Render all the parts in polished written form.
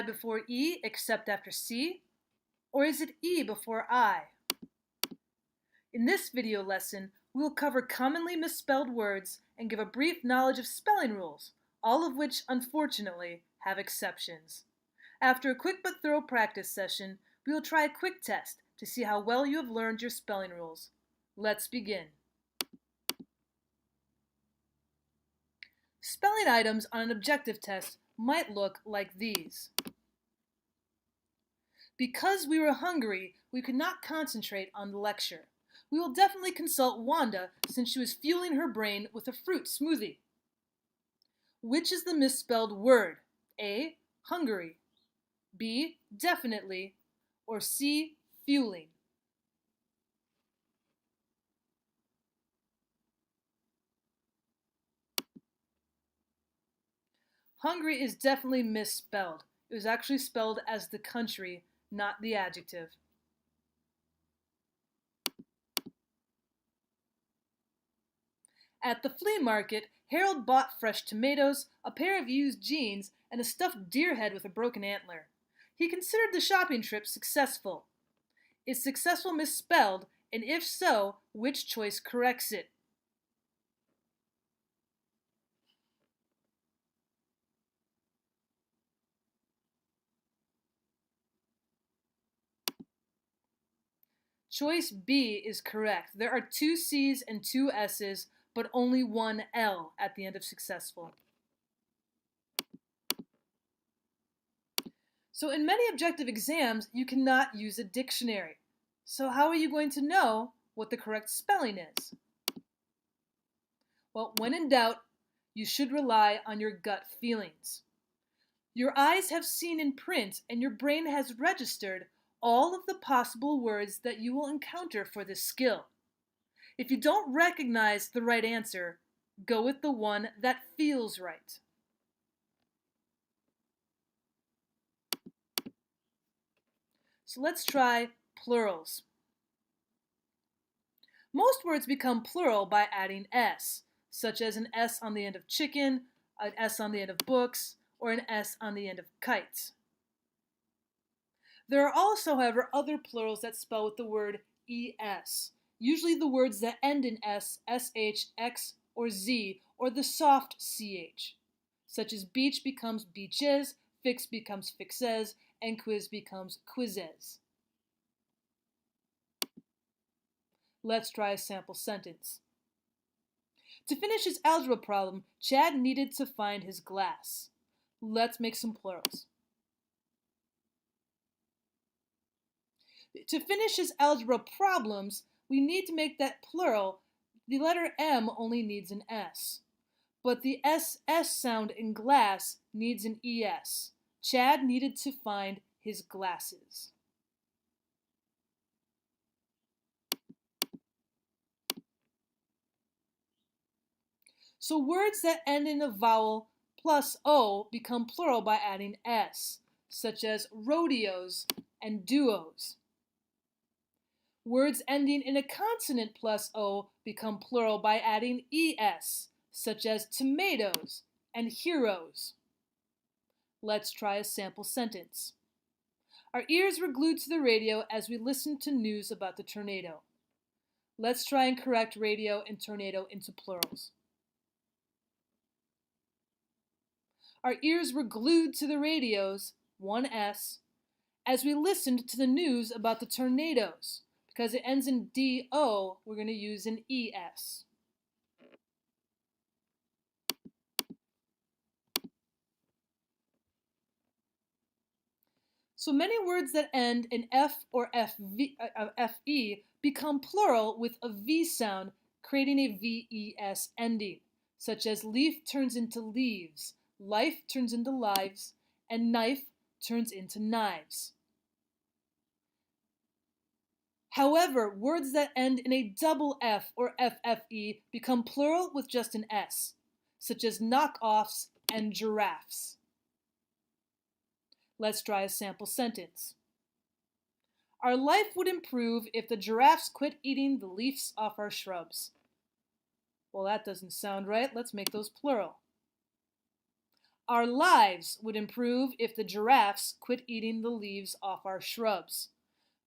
I before E except after C? Or is it E before I? In this video lesson, we will cover commonly misspelled words and give a brief knowledge of spelling rules, all of which, unfortunately, have exceptions. After a quick but thorough practice session, we will try a quick test to see how well you have learned your spelling rules. Let's begin. Spelling items on an objective test might look like these. Because we were hungry, we could not concentrate on the lecture. We will definitely consult Wanda since she was fueling her brain with a fruit smoothie. Which is the misspelled word? A. Hungary. B. Definitely. Or C. Fueling. Hungry is definitely misspelled. It was actually spelled as the country, not the adjective. At the flea market, Harold bought fresh tomatoes, a pair of used jeans, and a stuffed deer head with a broken antler. He considered the shopping trip successful. Is successful misspelled, and if so, which choice corrects it? Choice B is correct. There are 2 C's and 2 S's, but only 1 L at the end of successful. So in many objective exams, you cannot use a dictionary. So how are you going to know what the correct spelling is? Well, when in doubt, you should rely on your gut feelings. Your eyes have seen in print and your brain has registered all of the possible words that you will encounter for this skill. If you don't recognize the right answer, go with the one that feels right. So let's try plurals. Most words become plural by adding S, such as an S on the end of chicken, an S on the end of books, or an S on the end of kites. There are also, however, other plurals that spell with the word ES, usually the words that end in S, SH, X, or Z, or the soft CH, such as beach becomes beaches, fix becomes fixes, and quiz becomes quizzes. Let's try a sample sentence. To finish his algebra problem, Chad needed to find his glass. Let's make some plurals. To finish his algebra problems, we need to make that plural. The letter M only needs an S, but the SS sound in glass needs an ES. Chad needed to find his glasses. So words that end in a vowel plus O become plural by adding S, such as rodeos and duos. Words ending in a consonant plus O become plural by adding ES, such as tomatoes and heroes. Let's try a sample sentence. Our ears were glued to the radio as we listened to news about the tornado. Let's try and correct radio and tornado into plurals. Our ears were glued to the radios, 1 S, as we listened to the news about the tornadoes. Because it ends in D-O, we're going to use an ES. So many words that end in F or FE become plural with a V sound, creating a VES ending, such as leaf turns into leaves, life turns into lives, and knife turns into knives. However, words that end in a double F or FFE become plural with just an S, such as knockoffs and giraffes. Let's try a sample sentence. Our life would improve if the giraffes quit eating the leaves off our shrubs. Well, that doesn't sound right. Let's make those plural. Our lives would improve if the giraffes quit eating the leaves off our shrubs.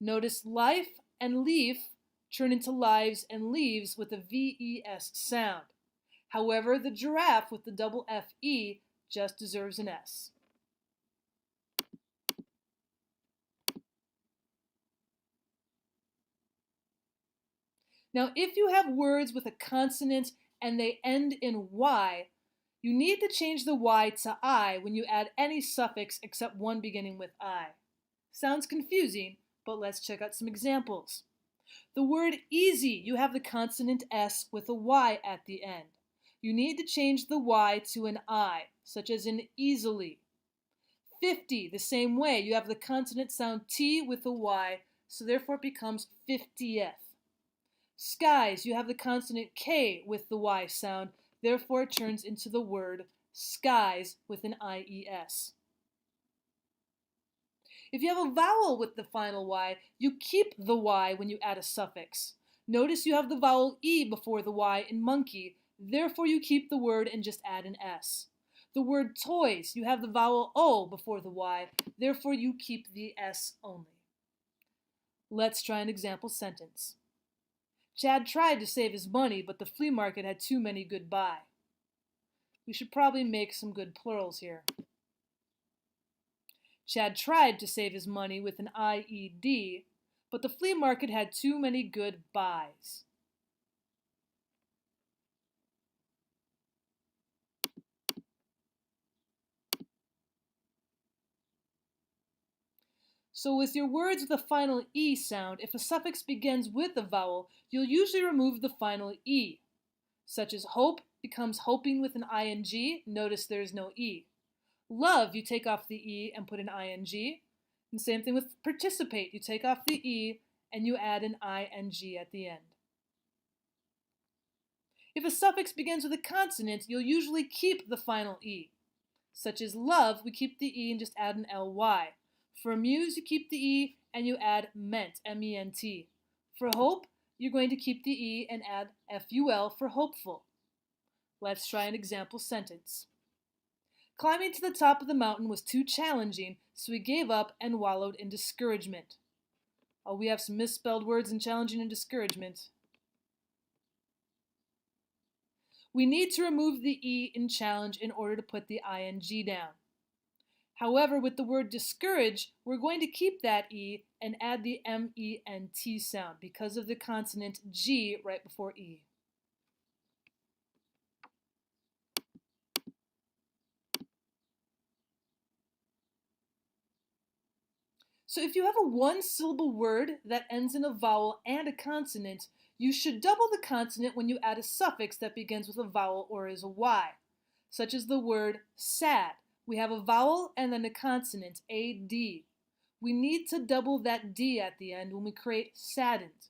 Notice life and leaf turn into lives and leaves with a VES sound. However, the giraffe with the double FE just deserves an S. Now, if you have words with a consonant and they end in Y, you need to change the Y to I when you add any suffix except one beginning with I. Sounds confusing, but let's check out some examples. The word easy, you have the consonant S with a Y at the end. You need to change the Y to an I, such as in easily. 50, the same way, you have the consonant sound T with a Y, so therefore it becomes 50th. Skies, you have the consonant K with the Y sound, therefore it turns into the word skies with an IES. If you have a vowel with the final Y, you keep the Y when you add a suffix. Notice you have the vowel E before the Y in monkey, therefore you keep the word and just add an S. The word toys, you have the vowel O before the Y, therefore you keep the S only. Let's try an example sentence. Chad tried to save his money, but the flea market had too many good buy. We should probably make some good plurals here. Chad tried to save his money with an IED, but the flea market had too many good buys. So with your words with a final E sound, if a suffix begins with a vowel, you'll usually remove the final E, such as hope becomes hoping with an ing, notice there's no E. Love, you take off the E and put an ing. And same thing with participate, you take off the E and you add an ing at the end. If a suffix begins with a consonant, you'll usually keep the final E. Such as love, we keep the E and just add an ly. For amuse, you keep the E and you add ment, M-E-N-T. For hope, you're going to keep the E and add F-U-L for hopeful. Let's try an example sentence. Climbing to the top of the mountain was too challenging, so he gave up and wallowed in discouragement. Oh, we have some misspelled words in challenging and discouragement. We need to remove the E in challenge in order to put the ing down. However, with the word discourage, we're going to keep that E and add the M-E-N-T sound because of the consonant G right before E. So if you have a one-syllable word that ends in a vowel and a consonant, you should double the consonant when you add a suffix that begins with a vowel or is a Y, such as the word sad. We have a vowel and then a consonant, A-D. We need to double that D at the end when we create saddened.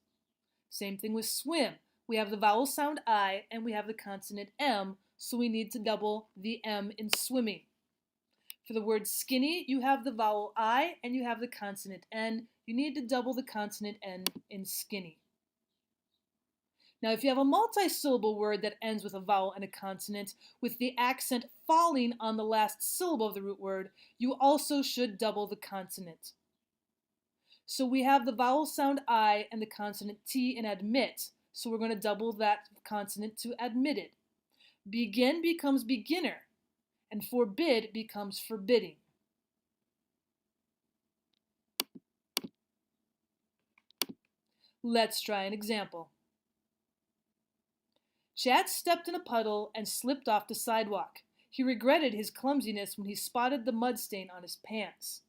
Same thing with swim. We have the vowel sound I and we have the consonant M, so we need to double the M in swimming. For the word skinny, you have the vowel I and you have the consonant N. You need to double the consonant N in skinny. Now, if you have a multi-syllable word that ends with a vowel and a consonant, with the accent falling on the last syllable of the root word, you also should double the consonant. So we have the vowel sound I and the consonant T in admit, so we're going to double that consonant to admitted. Begin becomes beginner, and forbid becomes forbidding. Let's try an example. Chad stepped in a puddle and slipped off the sidewalk. He regretted his clumsiness when he spotted the mud stain on his pants.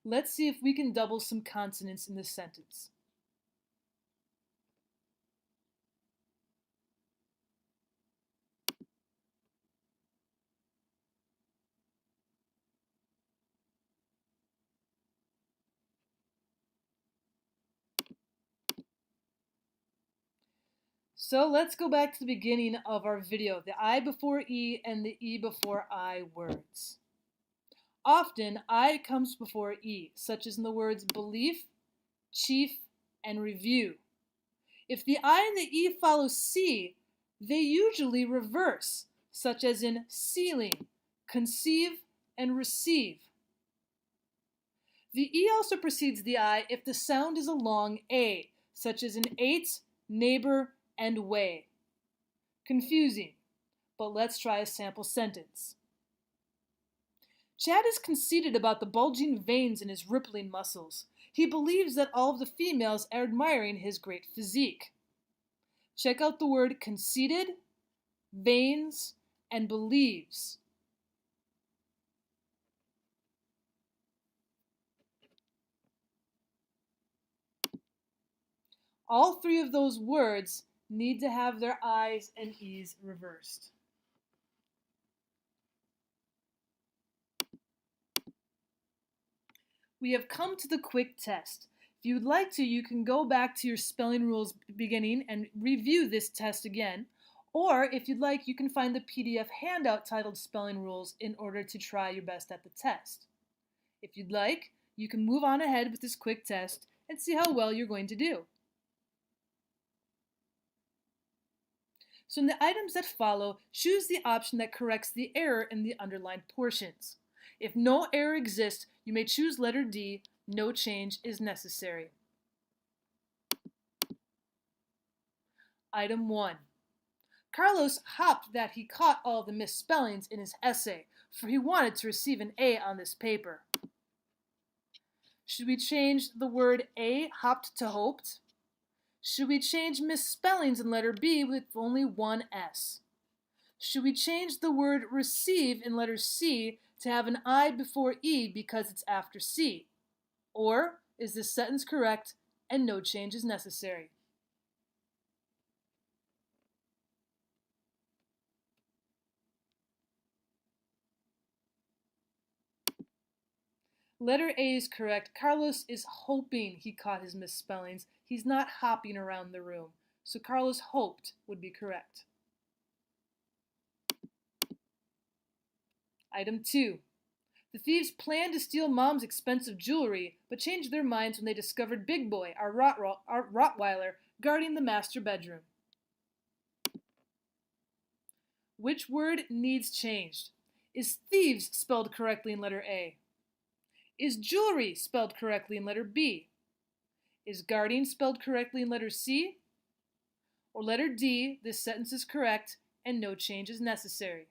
Let's see if we can double some consonants in this sentence. So let's go back to the beginning of our video, the I before E and the E before I words. Often, I comes before E, such as in the words belief, chief, and review. If the I and the E follow C, they usually reverse, such as in ceiling, conceive, and receive. The E also precedes the I if the sound is a long A, such as in ate, neighbor, and way. Confusing, but let's try a sample sentence. Chad is conceited about the bulging veins in his rippling muscles. He believes that all of the females are admiring his great physique. Check out the word conceited, veins, and believes. All three of those words need to have their I's and E's reversed. We have come to the quick test. If you'd like to, you can go back to your spelling rules beginning and review this test again. Or if you'd like, you can find the PDF handout titled Spelling Rules in order to try your best at the test. If you'd like, you can move on ahead with this quick test and see how well you're going to do. So in the items that follow, choose the option that corrects the error in the underlined portions. If no error exists, you may choose letter D, no change is necessary. Item 1. Carlos hopped that he caught all the misspellings in his essay, for he wanted to receive an A on this paper. Should we change the word A, hopped, to hoped? Should we change misspellings in letter B with only one S? Should we change the word receive in letter C to have an I before E because it's after C? Or is this sentence correct and no change is necessary? Letter A is correct. Carlos is hoping he caught his misspellings. He's not hopping around the room. So Carlos hoped would be correct. Item 2. The thieves planned to steal Mom's expensive jewelry, but changed their minds when they discovered Big Boy, our Rottweiler, guarding the master bedroom. Which word needs changed? Is thieves spelled correctly in letter A? Is jewelry spelled correctly in letter B? Is guarding spelled correctly in letter C? Or letter D, this sentence is correct and no change is necessary.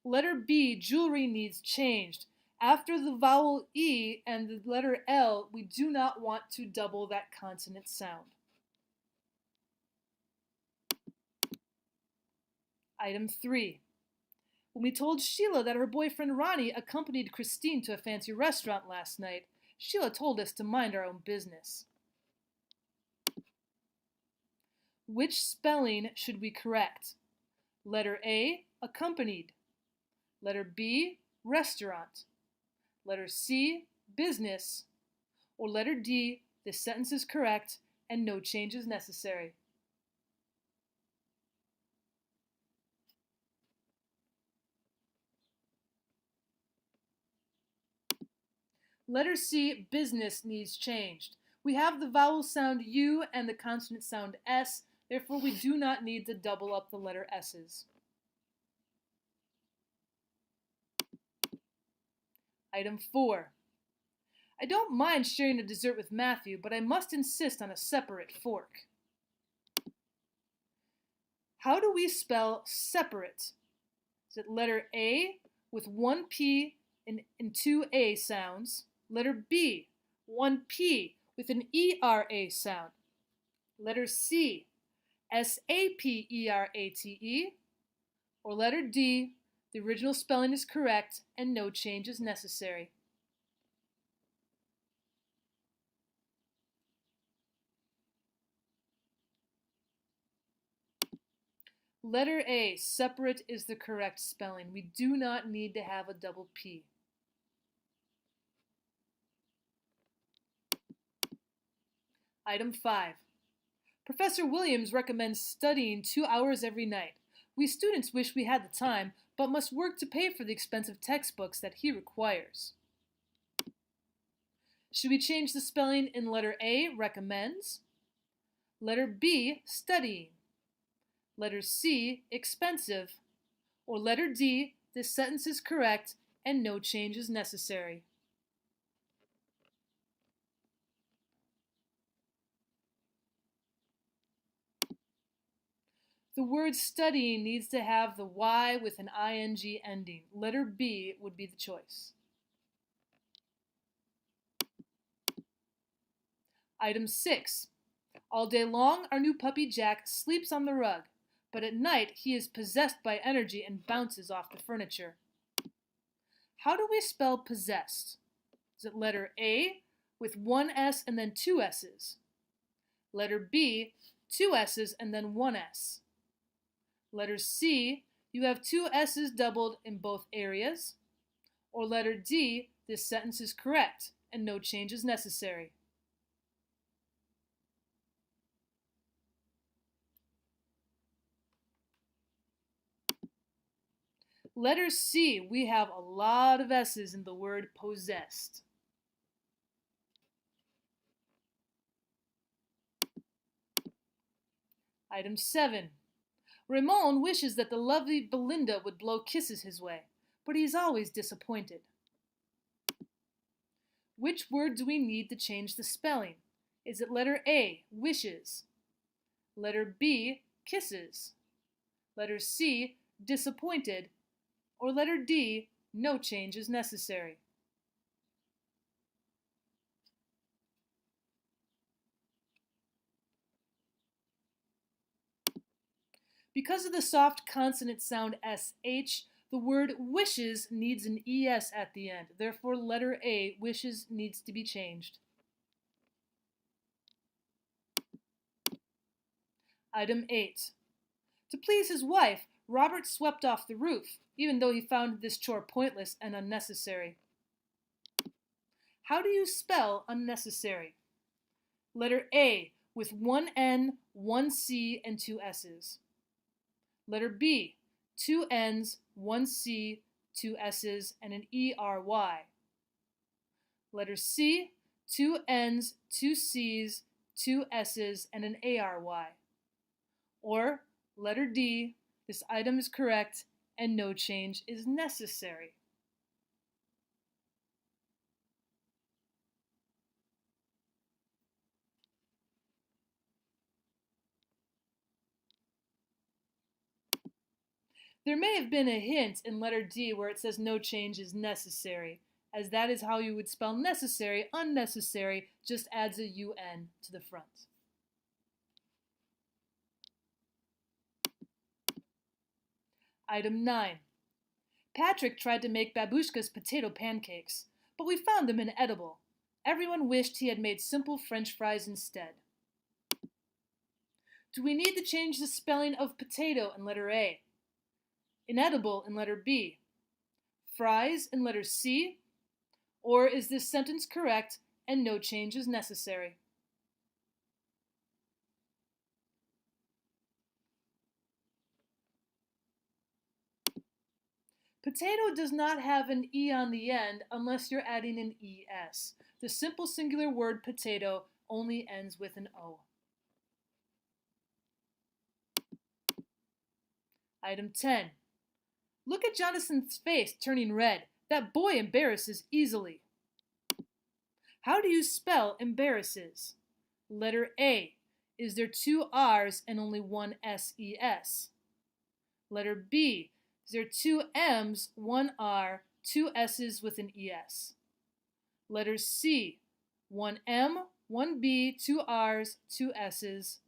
Letter B, jewelry, needs changed. After the vowel E and the letter L, we do not want to double that consonant sound. Item 3. When we told Sheila that her boyfriend Ronnie accompanied Christine to a fancy restaurant last night, Sheila told us to mind our own business. Which spelling should we correct? Letter A, accompanied. Letter B, restaurant. Letter C, business. Or letter D, this sentence is correct and no change is necessary. Letter C, business, needs changed. We have the vowel sound U and the consonant sound S, therefore we do not need to double up the letter S's. Item 4. I don't mind sharing a dessert with Matthew, but I must insist on a separate fork. How do we spell separate? Is it letter A with one P and two A sounds? Letter B, one P with an ERA sound. Letter C, SAPERATE. Or letter D, the original spelling is correct and no change is necessary. Letter A, separate, is the correct spelling. We do not need to have a double P. Item 5. Professor Williams recommends studying 2 hours every night. We students wish we had the time, but must work to pay for the expensive textbooks that he requires. Should we change the spelling in letter A, recommends? Letter B, studying. Letter C, expensive. Or letter D, this sentence is correct and no change is necessary. The word studying needs to have the Y with an ing ending. Letter B would be the choice. Item 6. All day long, our new puppy Jack sleeps on the rug, but at night he is possessed by energy and bounces off the furniture. How do we spell possessed? Is it letter A with one S and then two S's? Letter B, two S's and then one S? Letter C, you have two S's doubled in both areas? Or letter D, this sentence is correct and no change is necessary? Letter C, we have a lot of S's in the word possessed. Item 7. Ramon wishes that the lovely Belinda would blow kisses his way, but he is always disappointed. Which word do we need to change the spelling? Is it letter A, wishes? Letter B, kisses? Letter C, disappointed? Or letter D, no change is necessary? Because of the soft consonant sound SH, the word wishes needs an ES at the end. Therefore, letter A, wishes, needs to be changed. Item 8. To please his wife, Robert swept off the roof, even though he found this chore pointless and unnecessary. How do you spell unnecessary? Letter A, with one N, one C, and two S's. Letter B, two N's, one C, two S's, and an ERY. Letter C, two N's, two C's, two S's, and an ARY. Or letter D, this item is correct and no change is necessary. There may have been a hint in letter D where it says no change is necessary, as that is how you would spell necessary. Unnecessary just adds a UN to the front. Item 9. Patrick tried to make Babushka's potato pancakes, but we found them inedible. Everyone wished he had made simple French fries instead. Do we need to change the spelling of potato in letter A? Inedible in letter B? Fries in letter C? Or is this sentence correct and no change is necessary? Potato does not have an E on the end unless you're adding an ES. The simple singular word potato only ends with an O. Item 10. Look at Jonathan's face turning red. That boy embarrasses easily. How do you spell embarrasses? Letter A. Is there two R's and only one SES? Letter B. Is there two M's, one R, two S's with an ES? Letter C. One M, one B, two R's, two S's.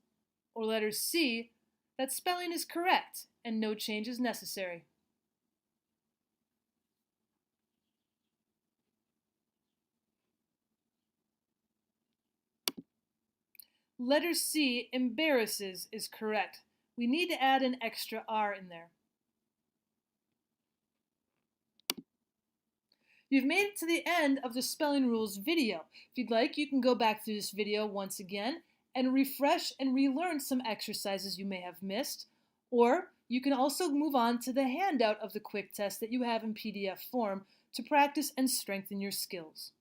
Or letter C. That spelling is correct and no change is necessary. Letter C, embarrasses, is correct. We need to add an extra R in there. You've made it to the end of the Spelling Rules video. If you'd like, you can go back through this video once again and refresh and relearn some exercises you may have missed. Or you can also move on to the handout of the quick test that you have in PDF form to practice and strengthen your skills.